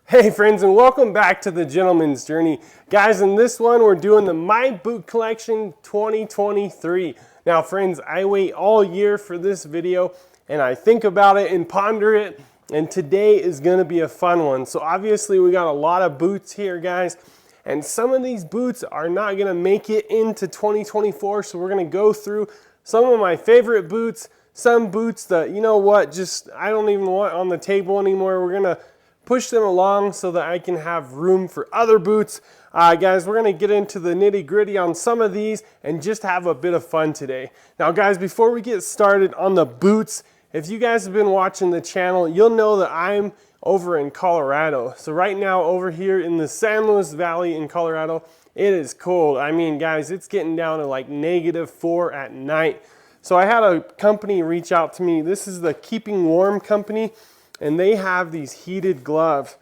Hey friends, and welcome back to the Gentleman's Journey. Guys, in this one we're doing the My Boot Collection 2023. Now friends, I wait all year for this video and I think about it and ponder it, and today is going to be a fun one. So obviously we got a lot of boots here, guys, and some of these boots are not going to make it into 2024, so we're going to go through some of my favorite boots, some boots that, you know what, just I don't even want on the table anymore. We're going to push them along so that I can have room for other boots. Guys, we're going to get into the nitty gritty on some of these and just have a bit of fun today. Now guys, before we get started on the boots, if you guys have been watching the channel, you'll know that I'm over in Colorado. So right now over here in the San Luis Valley in Colorado, it is cold. I mean guys, it's getting down to like -4 at night. So I had a company reach out to me. This is the Keeping Warm company, and they have these heated gloves.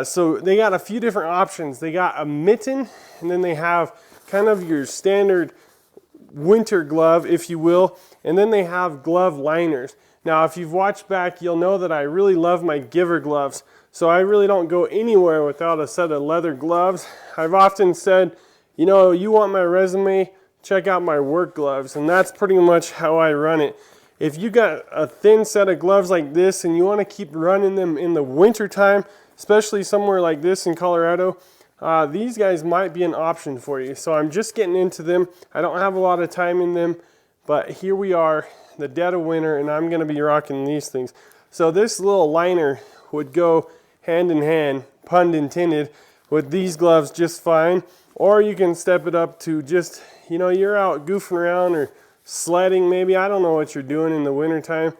So they got a few different options. They got a mitten, and then they have kind of your standard winter glove, if you will, and then they have glove liners. Now, if you've watched back, you'll know that I really love my Giver gloves. So I really don't go anywhere without a set of leather gloves. I've often said, you know, you want my resume, check out my work gloves, and that's pretty much how I run it. If you got a thin set of gloves like this and you want to keep running them in the winter time, especially somewhere like this in Colorado, these guys might be an option for you. So I'm just getting into them. I don't have a lot of time in them, but here we are, the dead of winter, and I'm going to be rocking these things. So this little liner would go hand in hand, pun intended, with these gloves just fine. Or you can step it up to just, you know, you're out goofing around or sledding maybe. I don't know what you're doing in the wintertime.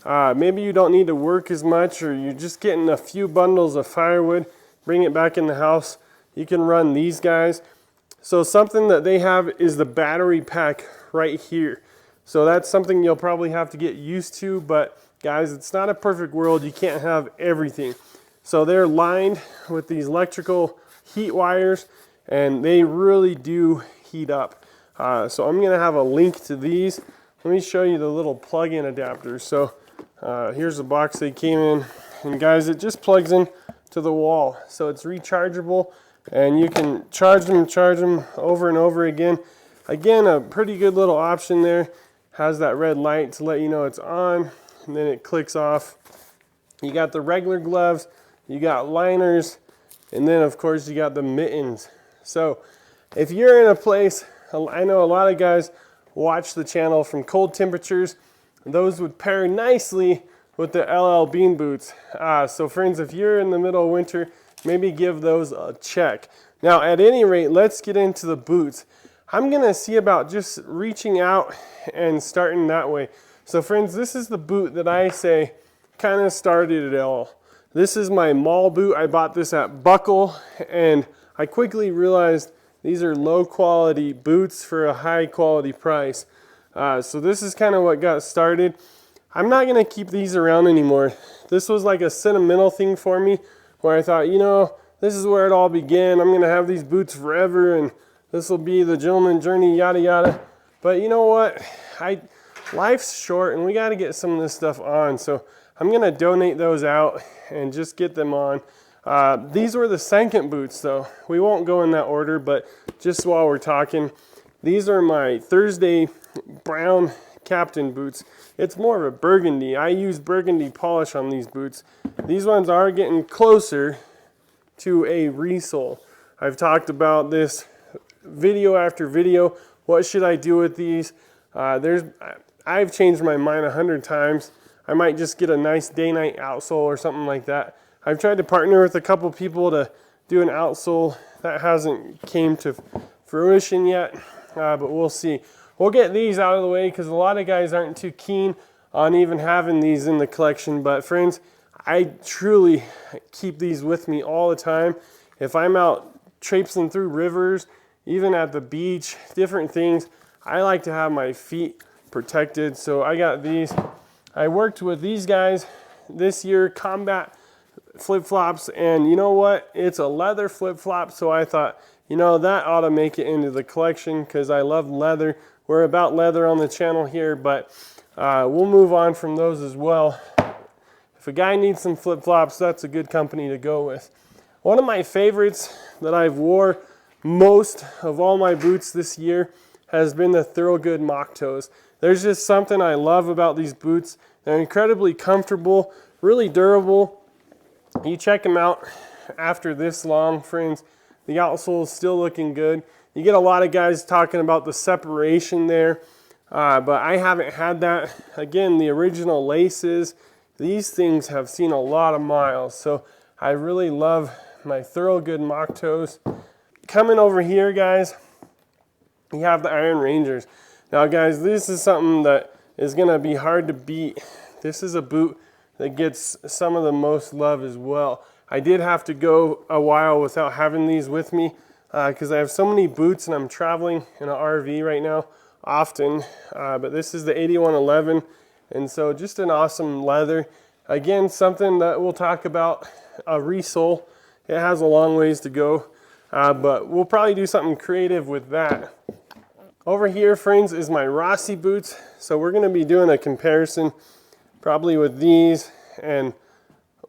Maybe you don't need to work as much, or you're just getting a few bundles of firewood, bring it back in the house. You can run these guys. So something that they have is the battery pack right here. So that's something you'll probably have to get used to, but guys, it's not a perfect world. You can't have everything. So they're lined with these electrical heat wires, and they really do heat up. So I'm going to have a link to these. Let me show you the little plug-in adapters. So here's the box they came in, and guys, it just plugs in to the wall. So it's rechargeable, and you can charge them over and over again. Again, a pretty good little option there. Has that red light to let you know it's on, and then it clicks off. You got the regular gloves, you got liners, and then of course you got the mittens. So if you're in a place, I know a lot of guys watch the channel from cold temperatures. Those would pair nicely with the LL Bean boots. So friends, if you're in the middle of winter, maybe give those a check. Now, at any rate, let's get into the boots. I'm going to see about just reaching out and starting that way. So friends, this is the boot that I say kind of started it all. This is my mall boot. I bought this at Buckle, and I quickly realized these are low quality boots for a high quality price. So this is kind of what got started. I'm not going to keep these around anymore. This was like a sentimental thing for me, where I thought, you know, this is where it all began. I'm going to have these boots forever, and this will be the gentleman journey, yada yada. But you know what? Life's short, and we got to get some of this stuff on. So I'm going to donate those out and just get them on. These were the second boots though. We won't go in that order, but just while we're talking, these are my Thursday brown captain boots. It's more of a burgundy. I use burgundy polish on these boots. These ones are getting closer to a resole. I've talked about this video after video. What should I do with these? I've changed my mind 100 times. I might just get a nice day-night outsole or something like that. I've tried to partner with a couple people to do an outsole. That hasn't came to fruition yet, but we'll see. We'll get these out of the way because a lot of guys aren't too keen on even having these in the collection. But friends, I truly keep these with me all the time. If I'm out traipsing through rivers, even at the beach, different things, I like to have my feet protected. So I got these. I worked with these guys this year, Combat flip-flops, and you know what, it's a leather flip-flop, so I thought, you know, that ought to make it into the collection because I love leather. We're about leather on the channel here, but we'll move on from those as well. If a guy needs some flip-flops, that's a good company to go with. One of my favorites that I've wore most of all my boots this year has been the Thorogood Mock Toes. There's just something I love about these boots. They're incredibly comfortable, really durable. You check them out after this long, friends. The outsole is still looking good. You get a lot of guys talking about the separation there, but I haven't had that. Again, the original laces, these things have seen a lot of miles, so I really love my Thorogood Mock Toes. Coming over here, guys, you have the Iron Rangers. Now, guys, this is something that is going to be hard to beat. This is a boot that gets some of the most love as well. I did have to go a while without having these with me because I have so many boots and I'm traveling in an RV right now often. But this is the 8111, and so just an awesome leather. Again, something that we'll talk about, a resole. It has a long ways to go, but we'll probably do something creative with that. Over here, friends, is my Rossi boots. So we're going to be doing a comparison probably with these, and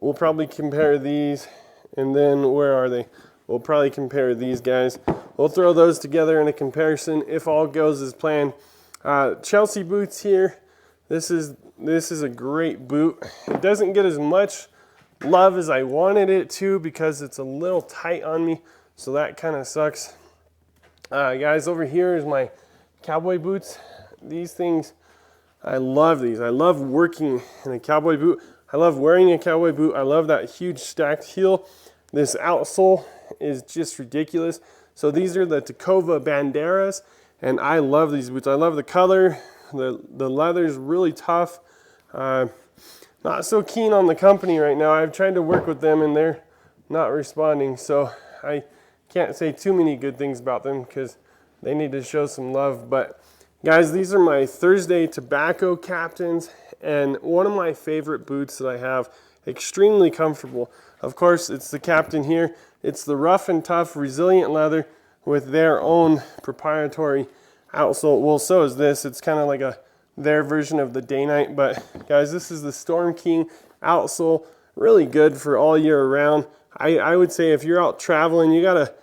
we'll probably compare these, and then where are they? We'll probably compare these guys. We'll throw those together in a comparison if all goes as planned. Chelsea boots here. This is a great boot. It doesn't get as much love as I wanted it to because it's a little tight on me, so that kind of sucks. Guys, over here is my cowboy boots. These things, I love these. I love working in a cowboy boot. I love wearing a cowboy boot. I love that huge stacked heel. This outsole is just ridiculous. So these are the Tacova Banderas, and I love these boots. I love the color. The leather is really tough. Not so keen on the company right now. I've tried to work with them and they're not responding, so I can't say too many good things about them because they need to show some love. But guys, these are my Thursday Tobacco Captains, and one of my favorite boots that I have. Extremely comfortable. Of course, it's the Captain here. It's the rough and tough resilient leather with their own proprietary outsole. Well, so is this. It's kind of like their version of the Day Night. But guys, this is the Storm King outsole. Really good for all year round. I would say if you're out traveling, you gotta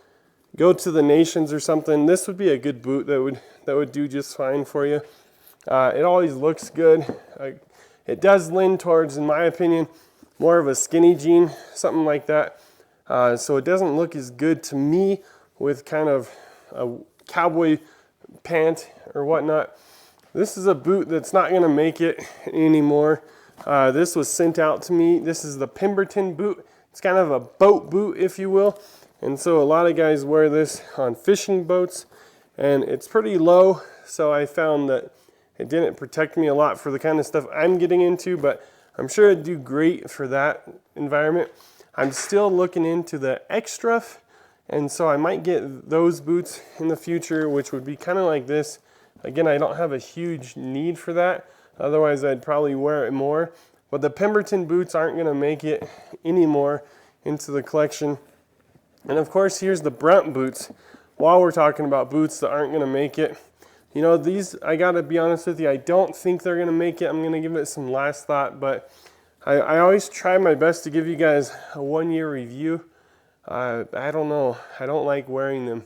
go to the Nations or something, this would be a good boot that would do just fine for you. It always looks good. It does lean towards, in my opinion, more of a skinny jean, something like that. So it doesn't look as good to me with kind of a cowboy pant or whatnot. This is a boot that's not going to make it anymore. This was sent out to me. This is the Pemberton boot. It's kind of a boat boot, if you will. And so a lot of guys wear this on fishing boats, and it's pretty low. So I found that it didn't protect me a lot for the kind of stuff I'm getting into, but I'm sure it'd do great for that environment. I'm still looking into the Extra, and so I might get those boots in the future, which would be kind of like this. Again, I don't have a huge need for that. Otherwise, I'd probably wear it more. But the Pemberton boots aren't going to make it anymore into the collection. And of course, here's the Brunt boots. While we're talking about boots that aren't going to make it, you know, these, I got to be honest with you, I don't think they're going to make it. I'm going to give it some last thought, but I always try my best to give you guys a 1-year review. I don't know. I don't like wearing them.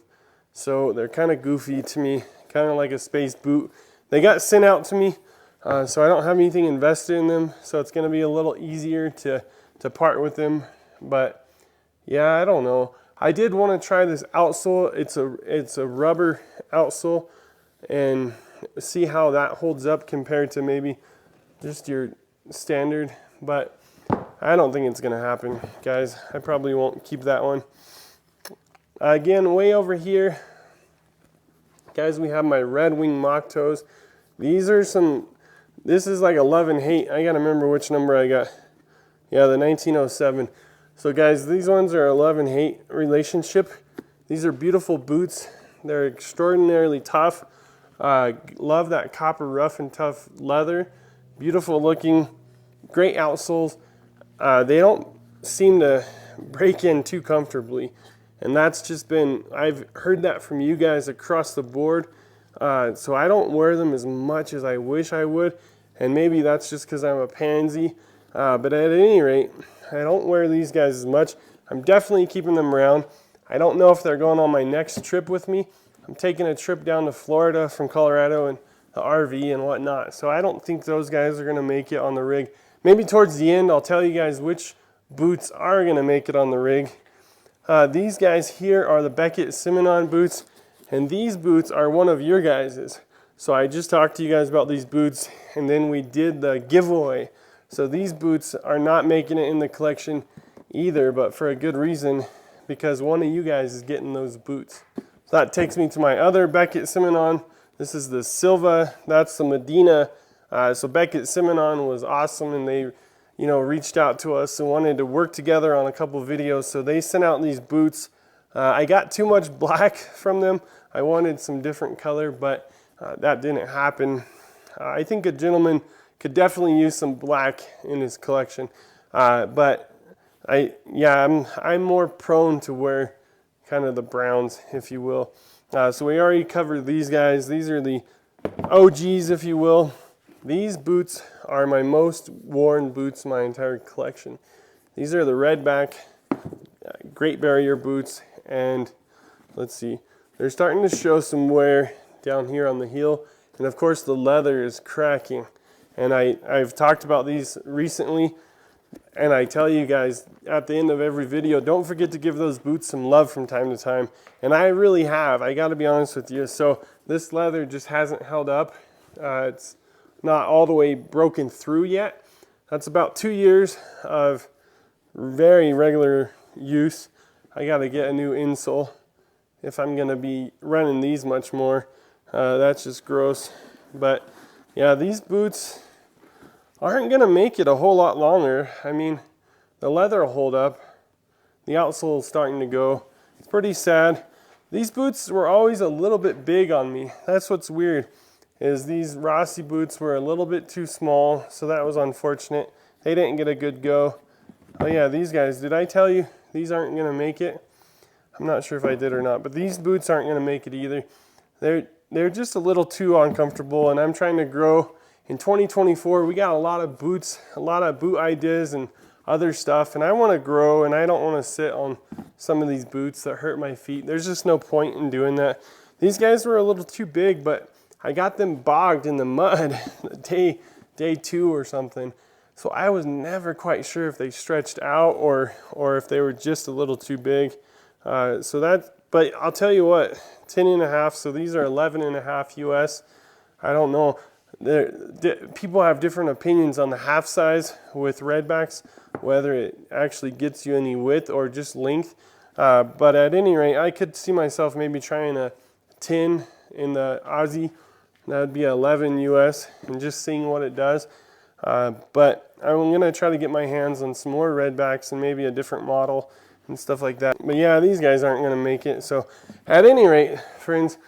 So they're kind of goofy to me, kind of like a space boot. They got sent out to me, so I don't have anything invested in them. So it's going to be a little easier to part with them. But yeah, I don't know. I did want to try this outsole. It's a rubber outsole, and see how that holds up compared to maybe just your standard. But I don't think it's going to happen, guys. I probably won't keep that one. Again, way over here, guys, we have my Red Wing Mock Toes. These are this is like 11-8. I got to remember which number I got. Yeah, the 1907. So guys, these ones are 11-8 relationship. These are beautiful boots. They're extraordinarily tough. Love that copper rough and tough leather. Beautiful looking, great outsoles. They don't seem to break in too comfortably. And that's just been, I've heard that from you guys across the board. So I don't wear them as much as I wish I would. And maybe that's just because I'm a pansy. But at any rate, I don't wear these guys as much. I'm definitely keeping them around. I don't know if they're going on my next trip with me. I'm taking a trip down to Florida from Colorado and the RV and whatnot. So I don't think those guys are gonna make it on the rig. Maybe towards the end, I'll tell you guys which boots are gonna make it on the rig. These guys here are the Beckett Simonon boots, and these boots are one of your guys's. So I just talked to you guys about these boots, and then we did the giveaway. So these boots are not making it in the collection either, but for a good reason, because one of you guys is getting those boots. So that takes me to my other Beckett Simonon. This is the Silva, that's the Medina. So Beckett Simonon was awesome, and they reached out to us and wanted to work together on a couple videos. So they sent out these boots. I got too much black from them. I wanted some different color, but that didn't happen. I think a gentleman could definitely use some black in his collection. But I'm more prone to wear kind of the browns, if you will. So we already covered these guys. These are the OGs, if you will. These boots are my most worn boots in my entire collection. These are the Redback Great Barrier boots, and let's see, they're starting to show some wear down here on the heel, and of course the leather is cracking. And I've talked about these recently, and I tell you guys at the end of every video, don't forget to give those boots some love from time to time. And I really have, I gotta be honest with you. So this leather just hasn't held up. It's not all the way broken through yet. That's about 2 years of very regular use. I gotta get a new insole if I'm gonna be running these much more. That's just gross. But yeah, these boots aren't gonna make it a whole lot longer. I mean, the leather will hold up. The outsole is starting to go. It's pretty sad. These boots were always a little bit big on me. That's what's weird, is these Rossi boots were a little bit too small, so that was unfortunate. They didn't get a good go. Oh yeah, these guys, did I tell you these aren't gonna make it? I'm not sure if I did or not, but these boots aren't gonna make it either. They're just a little too uncomfortable, and I'm trying to grow. In 2024, we got a lot of boots, a lot of boot ideas and other stuff, and I want to grow, and I don't want to sit on some of these boots that hurt my feet. There's just no point in doing that. These guys were a little too big, but I got them bogged in the mud day 2 or something. So I was never quite sure if they stretched out or if they were just a little too big. But I'll tell you what, 10.5, so these are 11.5 US. I don't know. People have different opinions on the half size with Redbacks, whether it actually gets you any width or just length. But at any rate, I could see myself maybe trying a 10 in the Aussie. That would be 11 US, and just seeing what it does. But I'm going to try to get my hands on some more Redbacks and maybe a different model and stuff like that. But yeah, these guys aren't going to make it. So at any rate, friends,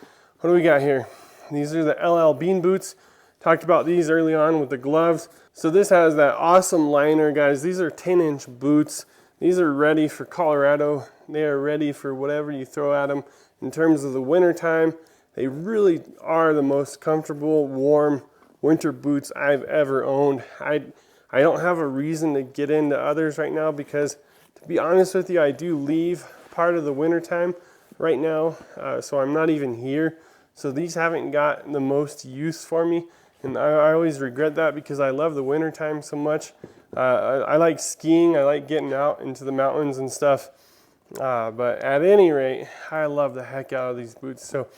what do we got here? These are the LL Bean boots. Talked about these early on with the gloves. So this has that awesome liner, guys. These are 10-inch boots. These are ready for Colorado. They are ready for whatever you throw at them. In terms of the winter time, they really are the most comfortable, warm winter boots I've ever owned. I don't have a reason to get into others right now because, to be honest with you, I do leave part of the winter time right now, so I'm not even here. So these haven't got the most use for me. And I always regret that because I love the winter time so much. I like skiing, I like getting out into the mountains and stuff. But at any rate, I love the heck out of these boots. So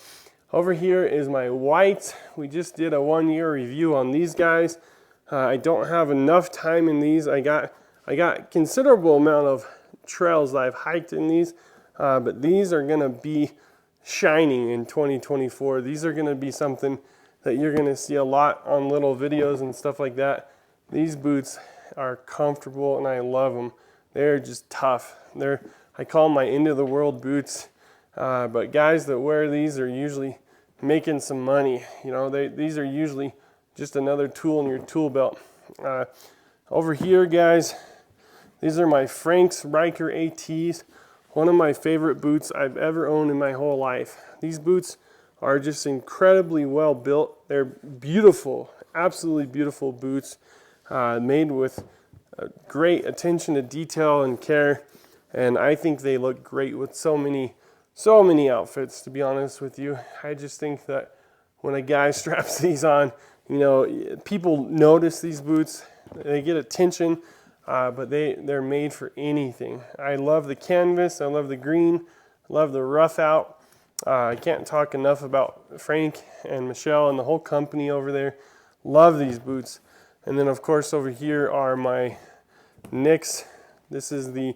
over here is my white. We just did a 1-year review on these guys. I don't have enough time in these. I got considerable amount of trails that I've hiked in these, but these are gonna be shining in 2024. These are gonna be something that you're gonna see a lot on little videos and stuff like that. These boots are comfortable and I love them. They're just tough. I call them my end of the world boots. But guys that wear these are usually making some money. You know, these are usually just another tool in your tool belt. Over here, guys, these are my Frank's Riker ATs. One of my favorite boots I've ever owned in my whole life. These boots are just incredibly well built. They're beautiful, absolutely beautiful boots, made with great attention to detail and care. And I think they look great with so many outfits, to be honest with you. I just think that when a guy straps these on, you know, people notice these boots, they get attention, but they're made for anything. I love the canvas, I love the green, I love the rough out. I can't talk enough about Frank and Michelle and the whole company over there. Love these boots. And then of course over here are my Knicks. This is the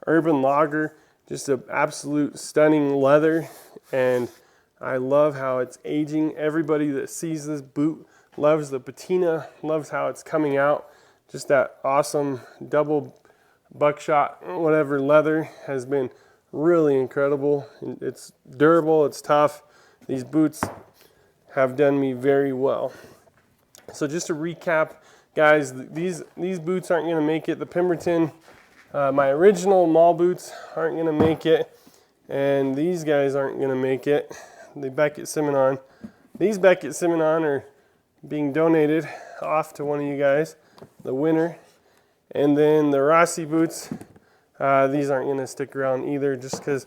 Urban Lager, just an absolute stunning leather, and I love how it's aging. Everybody that sees this boot loves the patina, loves how it's coming out. Just that awesome double buckshot, whatever leather has been really incredible. It's durable, it's tough. These boots have done me very well. So just to recap, guys, these boots aren't going to make it. The Pemberton, my original mall boots aren't going to make it, and these guys aren't going to make it. The Beckett Simonon. These Beckett Simonon are being donated off to one of you guys, the winner. And then the Rossi boots, these aren't going to stick around either just because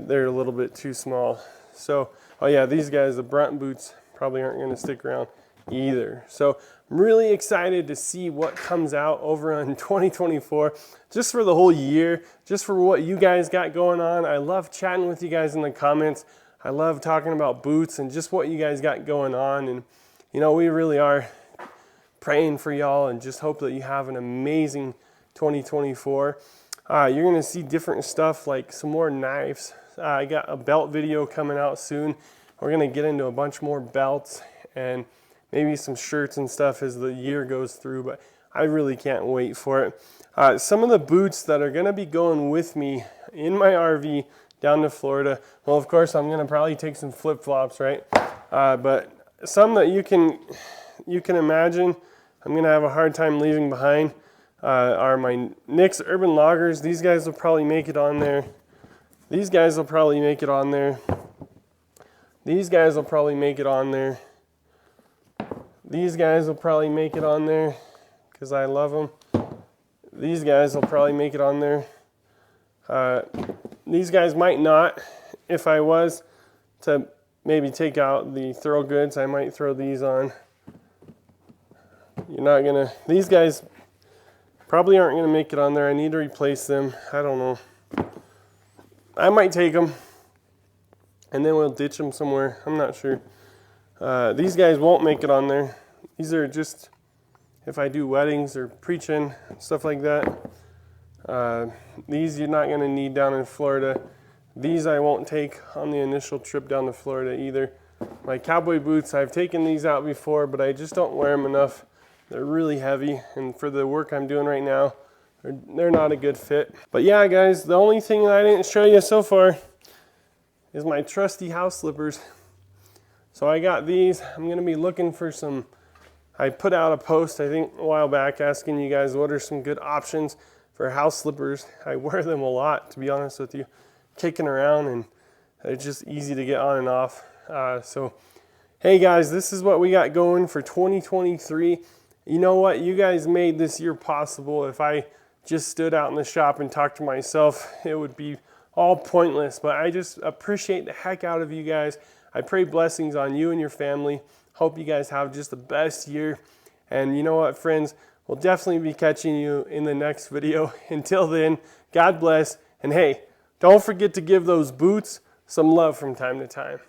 they're a little bit too small. So, oh yeah, these guys, the Brunt boots, probably aren't going to stick around either. So I'm really excited to see what comes out over on 2024, just for the whole year, just for what you guys got going on. I love chatting with you guys in the comments. I love talking about boots and just what you guys got going on. And you know, we really are praying for y'all and just hope that you have an amazing 2024. You're gonna see different stuff, like some more knives. I got a belt video coming out soon. We're gonna get into a bunch more belts and maybe some shirts and stuff as the year goes through, but I really can't wait for it. Some of the boots that are gonna be going with me in my RV down to Florida, well, of course, I'm gonna probably take some flip-flops, right? But some that you can imagine I'm gonna have a hard time leaving behind are my Knicks Urban Lagers. These guys will probably make it on there. These guys will probably make it on there. These guys will probably make it on there. These guys will probably make it on there because I love them. These guys will probably make it on there. These guys might not. If I was to maybe take out the throw goods, I might throw these on. You're not gonna, these guys probably aren't gonna make it on there. I need to replace them. I don't know. I might take them and then we'll ditch them somewhere. I'm not sure. These guys won't make it on there. These are just if I do weddings or preaching, stuff like that. These you're not going to need down in Florida. These I won't take on the initial trip down to Florida either. My cowboy boots, I've taken these out before, but I just don't wear them enough. They're really heavy, and for the work I'm doing right now, they're not a good fit. But yeah, guys, the only thing that I didn't show you so far is my trusty house slippers. So I got these. I'm going to be looking for some. I put out a post, I think, a while back asking you guys what are some good options for house slippers. I wear them a lot, to be honest with you, kicking around, and it's just easy to get on and off. So, hey guys, this is what we got going for 2023. You know what? You guys made this year possible. If I just stood out in the shop and talked to myself, it would be all pointless. But I just appreciate the heck out of you guys. I pray blessings on you and your family. Hope you guys have just the best year. And you know what, friends? We'll definitely be catching you in the next video. Until then, God bless. And hey, don't forget to give those boots some love from time to time.